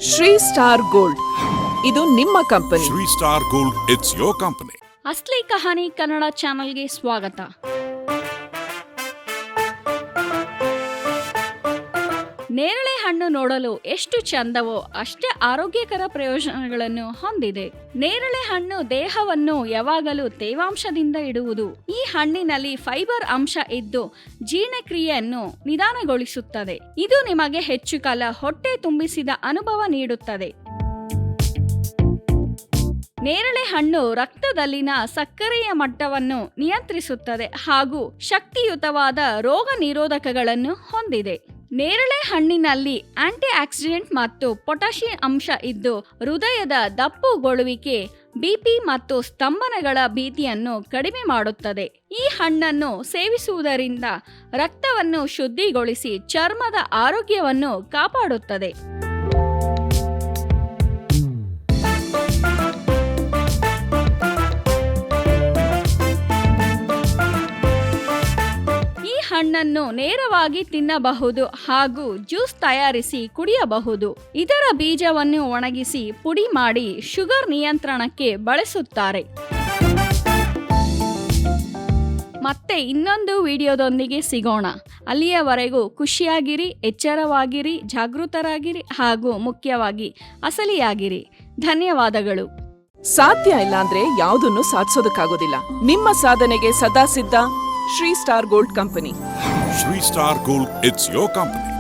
Shri star gold, ಇದು ನಿಮ್ಮ company. Shri star gold, it's your company. Asli Kahani Kannada ಚಾನೆಲ್ಗೆ ಸ್ವಾಗತ. ನೇರಳೆ ಹಣ್ಣು ನೋಡಲು ಎಷ್ಟು ಚಂದವೋ ಅಷ್ಟೇ ಆರೋಗ್ಯಕರ ಪ್ರಯೋಜನಗಳನ್ನು ಹೊಂದಿದೆ. ನೇರಳೆ ಹಣ್ಣು ದೇಹವನ್ನು ಯಾವಾಗಲೂ ತೇವಾಂಶದಿಂದ ಇಡುವುದು. ಈ ಹಣ್ಣಿನಲ್ಲಿ ಫೈಬರ್ ಅಂಶ ಇದ್ದು ಜೀರ್ಣಕ್ರಿಯೆಯನ್ನು ನಿಧಾನಗೊಳಿಸುತ್ತದೆ. ಇದು ನಿಮಗೆ ಹೆಚ್ಚು ಕಾಲ ಹೊಟ್ಟೆ ತುಂಬಿಸಿದ ಅನುಭವ ನೀಡುತ್ತದೆ. ನೇರಳೆ ಹಣ್ಣು ರಕ್ತದಲ್ಲಿನ ಸಕ್ಕರೆಯ ಮಟ್ಟವನ್ನು ನಿಯಂತ್ರಿಸುತ್ತದೆ ಹಾಗೂ ಶಕ್ತಿಯುತವಾದ ರೋಗ ನಿರೋಧಕಗಳನ್ನು ಹೊಂದಿದೆ. ನೇರಳೆ ಹಣ್ಣಿನಲ್ಲಿ ಆಂಟಿ ಆಕ್ಸಿಡೆಂಟ್ ಮತ್ತು ಪೊಟ್ಯಾಷಿಯಂ ಅಂಶ ಇದ್ದು ಹೃದಯದ ದಪ್ಪುಗೊಳ್ಳುವಿಕೆ, ಬಿಪಿ ಮತ್ತು ಸ್ತಂಭನಗಳ ಭೀತಿಯನ್ನು ಕಡಿಮೆ ಮಾಡುತ್ತದೆ. ಈ ಹಣ್ಣನ್ನು ಸೇವಿಸುವುದರಿಂದ ರಕ್ತವನ್ನು ಶುದ್ಧಿಗೊಳಿಸಿ ಚರ್ಮದ ಆರೋಗ್ಯವನ್ನು ಕಾಪಾಡುತ್ತದೆ. ಹಣ್ಣನ್ನು ನೇರವಾಗಿ ತಿನ್ನಬಹುದು ಹಾಗೂ ಜ್ಯೂಸ್ ತಯಾರಿಸಿ ಕುಡಿಯಬಹುದು. ಇದರ ಬೀಜವನ್ನು ಒಣಗಿಸಿ ಪುಡಿ ಮಾಡಿ ಶುಗರ್ ನಿಯಂತ್ರಣಕ್ಕೆ ಬಳಸುತ್ತಾರೆ. ಮತ್ತೆ ಇನ್ನೊಂದು ವಿಡಿಯೋದೊಂದಿಗೆ ಸಿಗೋಣ. ಅಲ್ಲಿಯವರೆಗೂ ಖುಷಿಯಾಗಿರಿ, ಎಚ್ಚರವಾಗಿರಿ, ಜಾಗೃತರಾಗಿರಿ ಹಾಗೂ ಮುಖ್ಯವಾಗಿ ಅಸಲಿಯಾಗಿರಿ. ಧನ್ಯವಾದಗಳು. ಸಾಧ್ಯ ಇಲ್ಲ ಅಂದ್ರೆ ಯಾವುದನ್ನು ಸಾಧಿಸೋದಕ್ಕಾಗೋದಿಲ್ಲ. ನಿಮ್ಮ ಸಾಧನೆಗೆ ಸದಾ ಸಿದ್ಧ Shri star gold company. Shri star gold, it's your company.